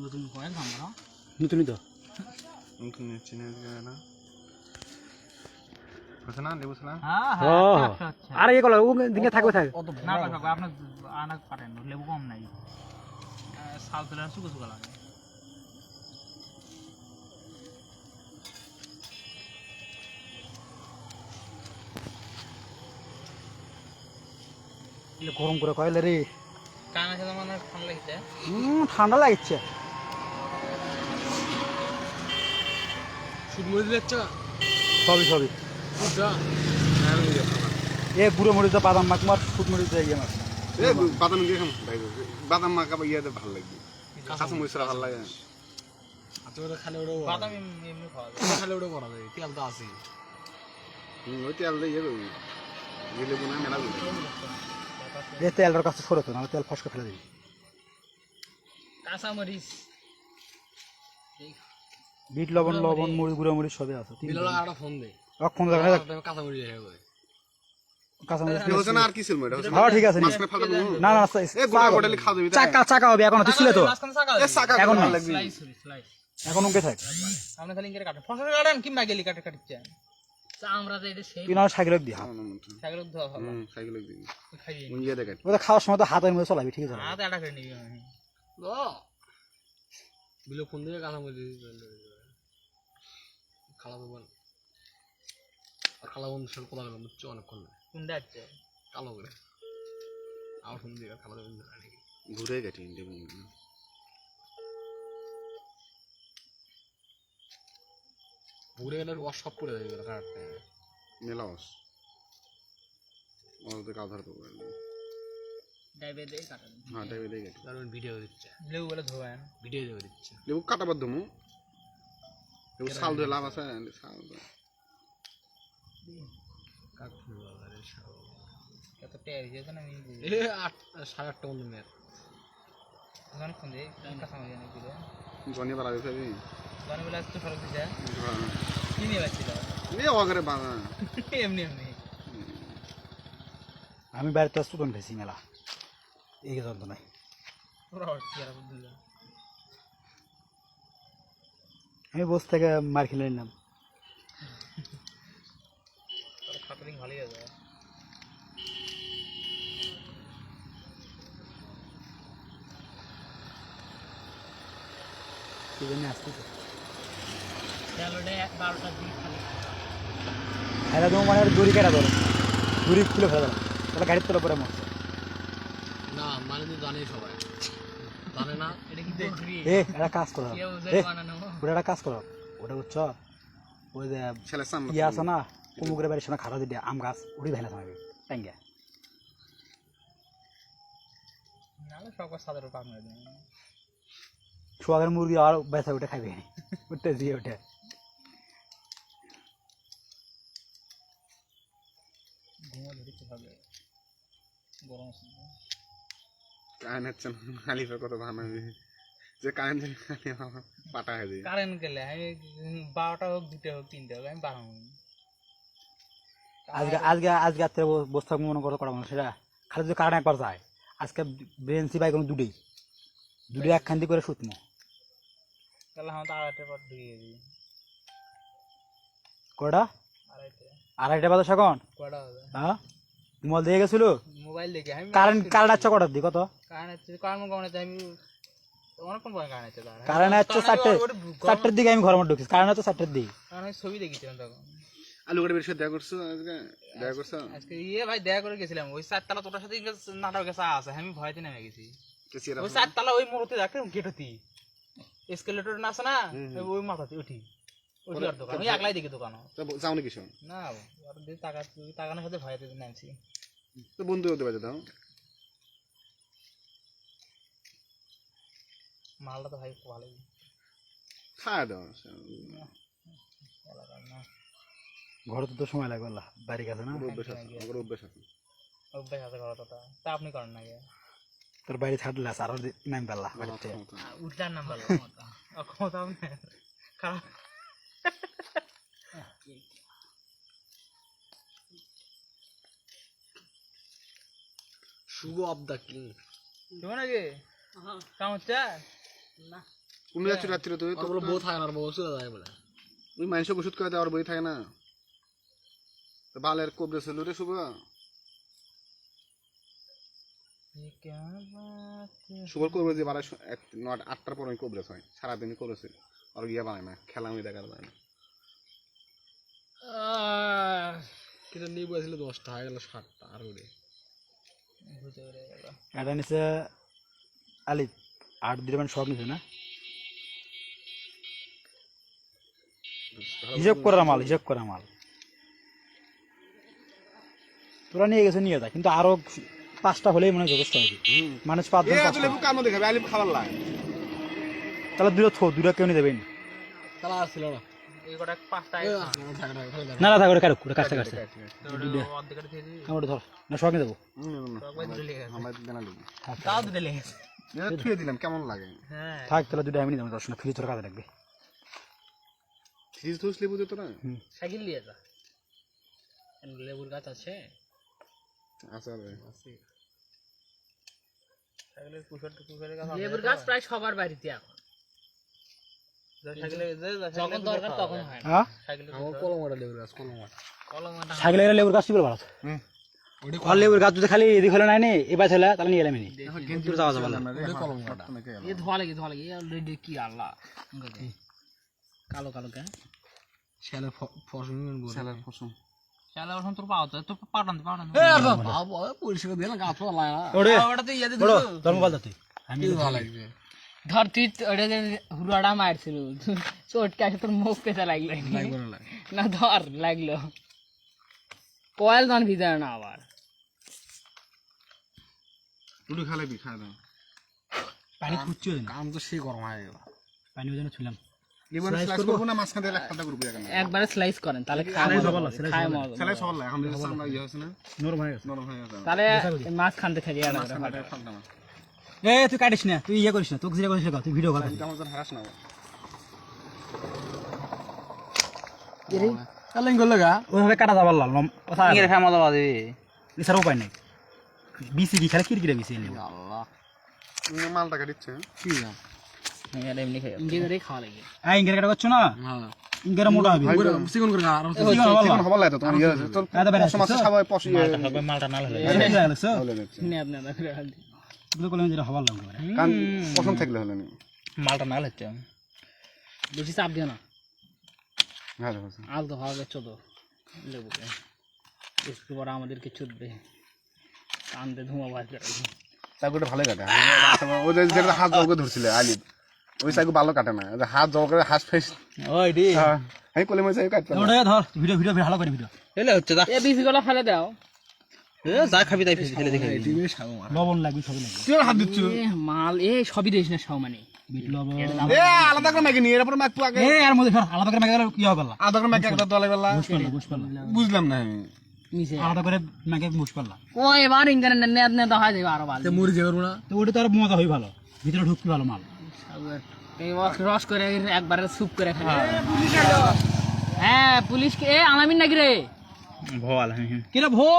নতুন কয়েল আমরা নতুনই তো নতুন নিচ্ছি না বুঝছ না লেবু না হ্যাঁ হ্যাঁ আরে এ কলা ও দিকে থাকবে থাক না থাকবে আপনি আনা পারেন লেবু কম নাই সাল তেল শুকো শুকো লাগে গরম করে কয়লা রে কানা খেতে মানে ঠান্ডা লাগছে ঠান্ডা লাগছে শুট মরে যাচ্ছে সবই এ গুঁড়ো মরিচ বাদাম মাছ মার ফুট মরিচ ইয়ে মাছ এ বাদাম দিয়ে খাম ভাই বাদাম মাখা ইয়াতে ভালো লাগবে কাঁচা মরিচরা ভালো লাগে আচ্ছা ওটা খালি ওটা বাদাম এমনি খাওয়া যায় খালি ওটা করা যায় তেল তো আছে ওই তেল দিয়ে লেবু না মেলা এ তেলটার কাছে সরতো না তেল ফসকে ফেলে দিবি কাঁচা মরিচ বিট লবণ মরিচ গুঁড়ো মরিচ সবই আছে একটা ফোন দে ফোন দেখানে কাঁচা মরিচ হয়ে গেছে কাঁচা মরিচ আর কি ছিল এটা হ্যাঁ ঠিক আছে না এ গোটা গোটালি খাওয়া যাবে চাকা হবে এখন ছিল তো এখন ভালো লাগবে স্লাইস এখন উনকে থাক আপনি খালি ইনকে কাটেন ফসল কাটেন কিংবা গেলি কাটছে আমরা তো এটা সেই তুই না সাইকেল দি হাত সাইকেল ধোয়া ভালো সাইকেল দিবি খাইয়ে মুঞ্জিয়া দেখাই ওটা খাওয়ার সময় তো হাতের মধ্যে চলাবি ঠিক আছে হাতে আটা করে নিবি আমি বিলো ফোন দিয়ে কাঁচা মরিচ খালা বল আর খালা বন্ধু সব কথা বললাম বুঝছো অনেকক্ষণ কোনটা আছে কালো করে আমার ফোন দিয়ে খালা বন্ধু ঘুরে গেছি ঘুরে গেলে ওয়াশ সব করে দেবে কাটতে মেলা ওয়াশ ওদের কাধার তো ডাইবে দেই কাটেন হ্যাঁ ডাইবে দেই গেছি কারণ ভিডিও দিচ্ছে লেবু বলে ধোয়ান ভিডিও দেবে দিচ্ছে লেবু কাটাবার দমু লেবু সাল ধরে লাভ আছে সাল কাটতে বাবারে সাল কত টের যেত না আমি এ 8:30 মতো মের গান ফোন দে কাঁচা মরিচ এনে দিলে জনি বাড়াবে ফেরি গান বলে একটু ফরক দিছে কি নিয়ে যাচ্ছিল নিয়ে ওগরে বাবা এমনি এমনি আমি বাড়িতে স্টুডেন্ট হয়েছি মেলা এই জানতো নাই পুরো কি আর বুঝল আমি বস থেকে মার খেলে নিলাম খাতরিং ভালোই আছে কি জানি আসতেছে চলোডে 12টার দিকে খালি খাইলা তুমি মানে দড়ি কেটে ধরো দড়ি খুলে ফেলে দিলাম তাহলে গাড়ির তোর উপরে মরছে না মানে তো জানে সবাই জানে না এটা কি দেখবি একটা কাজ করো কেউ যে বানানো ওটা একটা কাজ করো ওটা বুঝছো ওই যে ছেলে সামনে ইয়ে আছে না কুমুকের বাড়ির সামনে খাড়া দিয়ে আম গাছ উড়ি ভেলে থাকবে ট্যাঙ্গে নালে সব সাদের উপর মেরে দেন সোয়াগের মুরগি আর বেচা উঠে খাবে উঠতে দিয়ে ওঠে ঘুমো ধরিতে হবে গরম কারেন্ট হচ্ছে না খালিফের কথা ভাবনা যে কারেন্ট পাটা হয়ে যায় কারেন্ট গেলে আমি 12টা হোক 2টা হোক 3টা হোক আমি বাড়াবো আজকে রাত্রে বসে থাকবো মনে করো করা সেটা খালি যদি কারেন্ট একবার যায় আজকে ব্রেনসি বাইক দুটোই একখান দিয়ে করে শুতমো তাহলে আমার তো 2:30টার পর ঢুকিয়ে দিই কটা 2:30 2:30 বাজে এখন কটা হবে হ্যাঁ মোবাইল দিয়ে গেছিল মোবাইল দেখে আমি কারেন্ট আছে কটার দিকে কত কারেন্ট আছে আমি অনেকক্ষণ পরে কারেন্ট আছে কারেন্ট আছে 4টার দিকে আমি ঘরের মধ্যে ঢুকছি কারেন্ট আছে 4টার দিকে কারণ আমি ছবি দেখেছিলাম তখন আলু করে বের সাথে দেখা করছো আজকে ভাই দেখা করে গেছিলাম ওই 4তলা তোটার সাথে নাটক গেছে আছে আমি ভয়তে নেমে গেছি ওই 4তলা ওই মোড়তে দেখতে গেটতি এসকেলেটর না আছে না ওই মাথাতে উঠি আর দোকান আমি একলাই দেখি দোকান যাও নাকি শোন না টাকানোর সাথে ভয়তে নামছি তো বন্ধু হতে পারে দাও মালটা তো ভাই খুব ভালোই খাওয়া দাও ঘরে তো সময় লাগবে আল্লাহ বাড়ি গেছে না অভ্যাস আছে ঘর তা আপনি করেন না তোর বাড়ি ছাড়লে আরো নাম পাল্লা বাড়িতে উঠলার নাম বলো ক্ষমতা খারাপ শুভ অফ দা কিং শুভ নাকি কেমন হচ্ছে কোন যাচ্ছি রাত্রে তুই তো বউ থাকে না বউ চলে যায় বলে ওই মানুষ ওষুধ করে দেওয়ার বই থাকে না তো বালের কোবরে ছিল রে শুভ শুভর করবে যে 8টার পর আমি কোবরে হয় সারাদিন করেছে আর ইয়া বানায় না খেলা আমি দেখার যায় না কিন্তু নিয়ে বসেছিল 10টা হয়ে গেল 7টা আর ওরে এটা নিচে আলি 8 দিনের মানে সব নিচে না হিসাব করা মাল তোরা নিয়ে গেছে নিয়ে যা কিন্তু আরো 5টা হলেই মনে হয় যথেষ্ট হবে মানুষ 5 জন কামো দেখাবে আলিম খাবার লাগে তাহলে দুটো কেউ নিয়ে দেবেন তাহলে আর ছিল না না থাক ওটা কাটুক ওটা কাটতে ওটা ধর না সঙ্গে দেবো ছুঁয়ে দিলাম কেমন লাগে থাক তাহলে দুটো আমি নিয়ে দেবো দর্শনা ফ্রিজ তোর কাজে লাগবে ফ্রিজ তো লেবু দিত না সাইকেল নিয়ে যা লেবুর গাছ আছে আচ্ছা লেবুর গাছ প্রায় সবার বাড়িতে এখন যখন দরকার তখন হয় না সাইকেলের লেবুর গাছ কি ভালো আর লেবুর গাছ যদি খালি এদিক হলে নাই এবার ছেলে তাহলে নিয়ে এলাম যাওয়া যাবে ধোয়া লাগে অলরেডি কি আল্লাহ কালো কালো কে শালের ফসল চালা ওরকম তোর পাওয়া তো পাঠান পরিষ্কার দিয়ে না গাছ লাগে না ওটা তো ইয়াতে দিছো তোর মোবাইল দে আমি ভালো লাগবে ধর তুই ওটা যে হুড়াটা মারছিল চটকে আসে তোর মুখ পেতে লাগলো না ধর লাগলো কয়েল ধান ভিতরে না আবার তুই খালে খাই দাও পানি খুঁজছো কাম তো সেই গরম হয়ে গেল পানি ওজন্য ছুলাম একবারে স্লাইস করেন তাহলে তাহলে মাছ খানতে খালি তুই কাটিস না তুই ইয়ে করিস না তোকে যেটা করিস না তুই ভিডিও কর ওইভাবে কাটা যাবার এছাড়া উপায় নেই বিসিডি খেলে কিরকিরে বিসি মালটা কাটিচ্ছে কি খাওয়া লাগে ইংরেজি কাটা করছো না ইংরেজি মোটা হবে চিকন করে চিকন হবার লাগে তো তোমার ইয়ে তোর সমস্যা সবাই পছন্দ মালটা না হলে যেটা হবার লাগবে কারণ পছন্দ থাকলে হলে মালটা না হচ্ছে বেশি চাপ দিও না ভালো আলতো ভাবে চলো লেবুকে একটু পরে আমাদেরকে ছুটবে কান্দে ধোঁয়া বার করে চাকুটা ভালো কাটে ওই যেটা হাত জল করে ধরছিল আলিফ ওই চাকু ভালো কাটে না হাত জল করে হাত ফেস আমি কলে মই চাকু কাটতে ধর ভিডিও ভালো করে ভিডিও এলে হচ্ছে দা এ বিসি গলা ফেলে দাও যা খাবি তাই ফেলে দেখে লবণ লাগবে সবই লাগবে তুই হাত দিচ্ছ মাল এ সবই দিস না সব মানে বিট লবণ এ আলাদা করে মাইকে নি এর পরে মাইক আগে এর মধ্যে আলাদা করে মাইকে কি হবে আলাদা করে মাইক একটা দলে বেলা বুঝলাম না নিচে আলাদা করে মাইকে মুশ করলাম ও এবার ইংরে নেদ নেদ হয় যাবে আরো ভালো তে মুড়ি যাবে না তো ওটা তো আর মজা হয় ভালো ভিতরে ঢুকতে ভালো মাল এই রস করে একবারে স্যুপ করে খাই হ্যাঁ পুলিশ কে এ আলামিন নাকি রে ভোল কি রে ভো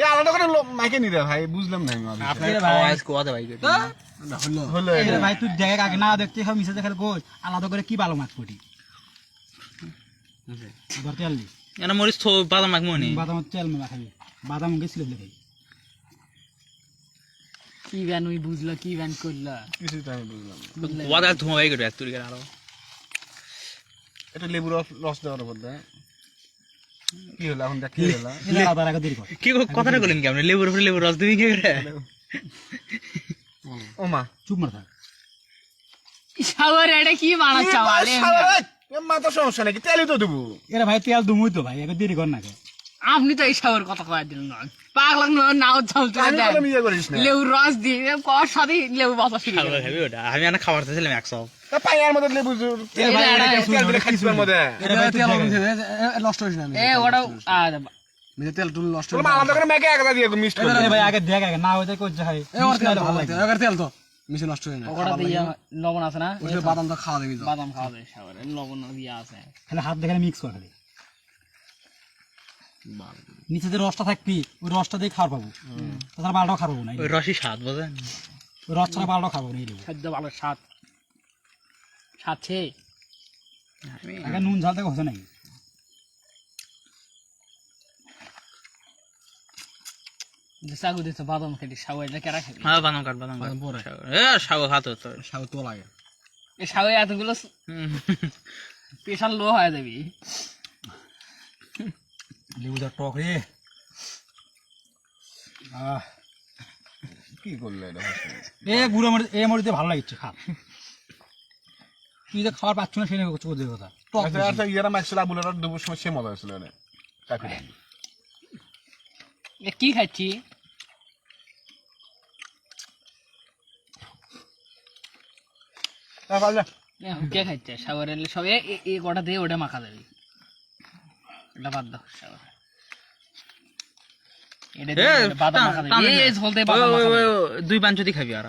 এ আলাদা করে মাইকে নি রে ভাই বুঝলাম না আমি আপনার খাওয়া আজকে ওয়াদা ভাই হলো এ ভাই তুই জায়গা আগে না দেখতে খাও মিশে দেখার কোচ আলাদা করে কি ভালো মাছ পটি ধরতে আললি এনা মরিস তো বাদাম মাখ মনি বাদাম তেল মেলা খাবি বাদাম গেছিল বলে কি গান ওই বুঝলা কি গান করলা কিছু তো আমি বুঝলাম ওয়াদা ধোঁয়া ভাই করে তুই আরো এটা লেবুর রস দেওয়ার উপর দা কি হলো এখন দেখ কি হলো আলাদা রাখা দেরি কর কি কথাটা বলেন কি আপনি লেবুর উপরে লেবুর রস দিবি কি করে ও মা চুপ মার থাক শাওয়ার এটা কি বানাচ্ছ আলে মা তো সমস্যা নাকি তেলই তো দেবো এরা ভাই তেল দুমুই তো ভাই একটু দেরি কর না আপনি তো এই শাওয়ার কথা কয়ে দিলেন না পাগলাক নাও চলতে দেন লেবুর রস দিয়ে কর সাথে লেবু বাতা শুরু করে খাবি ওটা আমি আনা খাবার চাইছিলাম 100 তা পায়ের মধ্যে লেবু তেল ভাই তেল দিলে খাইছিবার মধ্যে তেল নষ্ট হইছে না এ ওটা মেরে তেল টুল নষ্ট তোর মা আলাদা করে মেকে একদা দিয়ে মিক্স করে ভাই আগে দেখ আগে না হইতে কই যায় এ ওর তেল ভালো লাগে এর তেল তো মিশে নষ্ট হয় না ওটা দিয়ে লবণ আছে না ওই বাদাম তো খাওয়া দেবি তো বাদাম খাওয়া যায় শাওয়ারে লবণ দিয়ে আছে খালি হাত দেখে মিক্স করে খালি নিচে যে রসটা থাকবি ওই রসটা দিয়ে খাওয়ার পাবো তাছাড়া বালটাও খাবো না ওই রসই স্বাদ বোঝেন ওই রস ছাড়া বালটাও খাবো না এই খাদ্য ভালো স্বাদ সাথে আগে নুন ঝাল থেকে হচ্ছে নাকি যে সাগু দিতে বাদাম খেলি সাগু এটা কেরা খাবি হ্যাঁ বাদাম কাট পরে সাগু খাতো তো সাগু তো লাগে এই সাগু এতগুলো স্পেশাল লো হয়ে যাবি লেবু যা টক রে কি করলে এটা এ গুঁড়ো মরিচ এ মরিচে ভালো লাগছে খা তুই যে খাবার পাচ্ছ না সেটা চোখের কথা টক আচ্ছা আচ্ছা ইয়ারা মাইছিল আবুলের দুপুর সময় সে মজা হয়েছিল এটা কাফিটা এ কি খাচ্ছি কে খাচ্ছে সাগর এলে সব এই কটা দিয়ে ওটা মাখা যাবে এটা বাদ দাও সাগর এটা দিয়ে বাদাম মাখা যাবে এই ঝোল দিয়ে বাদাম মাখা যাবে দুই পাঁচ যদি খাবি আর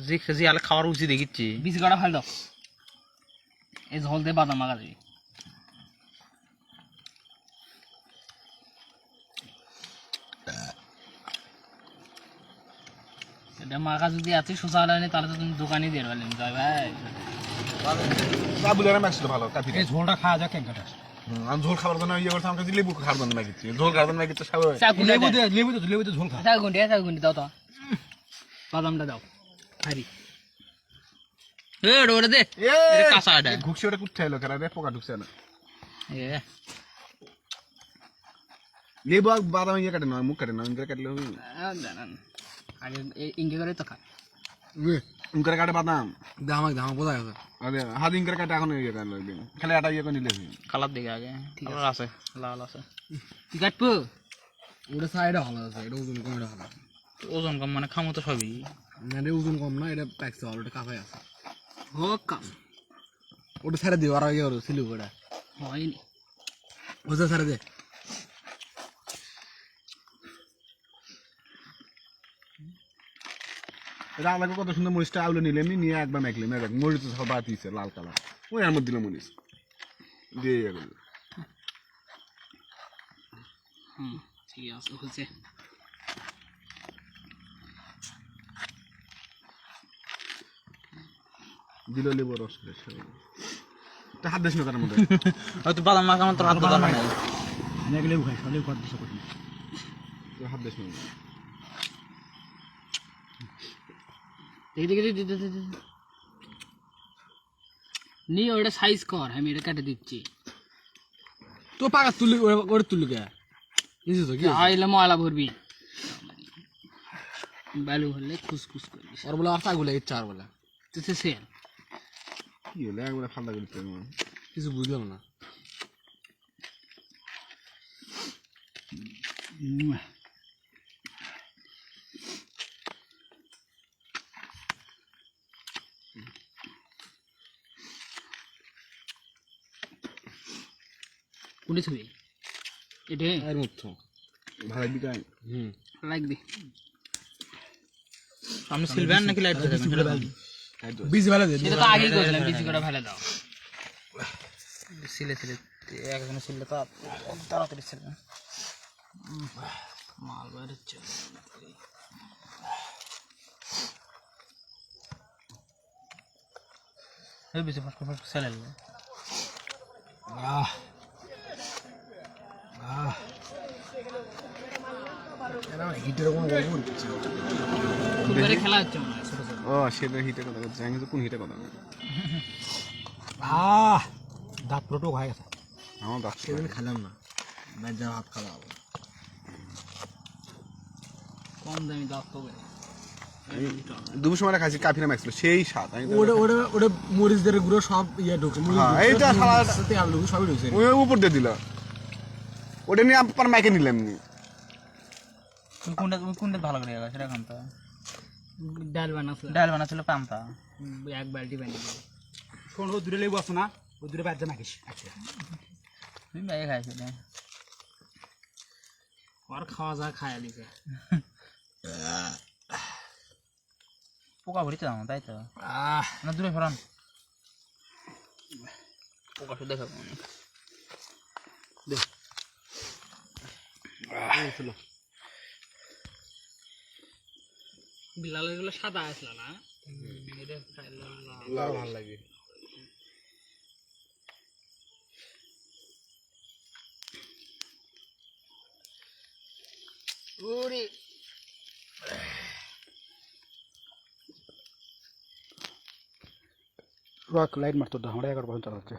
যে আলে খাওয়ার উচিত দেখিচ্ছি বিশ কটা ফেল দাও এই ঝোল দিয়ে বাদাম মাখা যাবে এটা মাখা যদি আছে সোজা হলে তাহলে তো তুমি দোকানে দিয়ে পারলেন জয় ভাই আবুলের মাইছিল ভালো কাফিটা এই ঝোলটা খাওয়া যাক এক ঘাটা আমি ঝোল খাবার জন্য ইয়ে করতাম আমাকে লেবু খাবার জন্য মাগিছি ঝোল খাবার জন্য মাগিতে সবাই লেবু দিয়ে ঝোল খা চার গুন্ডি দাও তো বাদামটা দাও হারি ওটা দে এ কাঁচা এটা ঘুষি ওটা কুঠতে এলো কেন রে পোকা ঢুকছে না লেবু আর বাদাম ইয়ে কাটে না মুখ কাটে না ইনকার কাটলে হবে আগে ইঙ্গে করে তো খা ইনকার কাটে বাদাম দামাক বোঝা গেছে আরে হাত ইনকার কাটে এখন ইয়ে কাটলো খালি এটা ইয়ে করে নিলে কালার দিকে আগে কালার আছে লাল আছে তুই কাটবো ওটা সাইডে ভালো আছে এটা ওজন কম এটা ভালো ওজন কম মানে খামো তো সবই না এটা ওজন কম না এটা প্যাকস ভালো এটা কাফাই আছে হোক কাম ওটা ছেড়ে দিও আর ইয়ে করো সিলু ওটা হয়নি ওটা ছেড়ে দে এটা আমাকে কত সুন্দর মরিচটা আউলে নিলে এমনি নিয়ে একবার মেখলাম এক মরিচ সব বাদ দিয়েছে লাল কালার ওই এর মধ্যে দিলাম মরিচ দিয়ে ইয়ে করলো ঠিক আছে হচ্ছে দিল লেবু রস তা হাত দিস না তার মধ্যে হয়তো বাদাম মাখা আমার তো হাত দাদা নাই অনেক লেবু খাই সব লেবু খাওয়ার চেষ্টা করি হাত দিস না দেখি নিয়ে ওটা সাইজ কর আমি এটা কেটে দিচ্ছি তো পাকা তুলি ওরে তুলি কে বুঝছিস তো কি আইলে ময়লা ভরবি বালু হলে খুসখুস করবি আর বলে আর চাগুলা ইচ্ছা আর বলে তো সে কি হলো একবার ফালদা করতে কিছু বুঝলাম না কোনটি ছবি এটা এর মতো ভালো বিকাই লাগবে আমি সিলভার নাকি লাইট বিজি ভালো দে এটা তো আগেই করেছিলাম বিজি করে ফেলে দাও সিলে একজন সিলে তো তাড়াতাড়ি ছিল মাল বেরোচ্ছে এই বেশি ফটকে ফটকে সেলে হিটের কোনো গল্প কিছু ফুটবলে খেলা হচ্ছে মনে হয় ছোট ছোট ও সেটা হিটে কথা বলছে আমি তো কোন হিটে কথা বলছি দাঁত পুরো টোক হয়ে গেছে আমার দাঁত সেদিন খেলাম না ম্যাচ হাত খাওয়া হবে কম দামি দাঁত তো দুপুর সময় খাইছি কাফিনা ম্যাক্সিল সেই স্বাদ আমি ওটা ওটা ওটা মরিচদের গুঁড়ো সব ইয়ে ঢুকছে হ্যাঁ, এইটা সারা- তেল ঢুকছে সবই ঢুকছে ওই উপর দিয়ে দিল ওটা নিয়ে আপনার মাইকে নিলাম নি কোনটা ভালো করে গেছে সেটা খান তো ডাল বানাচ্ছে ডাল বানাচ্ছিল পান্তা এক বালতি পানি শোন ও দূরে লেবু আছে না ও দূরে বাদ নাকিস তুমি বাইরে খাইছিলে আর খাওয়া যা খায় দিছে পোকা ভরিতে দাম তাই তো না দূরে ফেরান পোকা শুধু দেখাবো বিলালের গুলো সাদা আসলো না এটা ভালো লাগে ওরে লাইট মারতো আমরা 11 পর্যন্ত চালাচ্ছে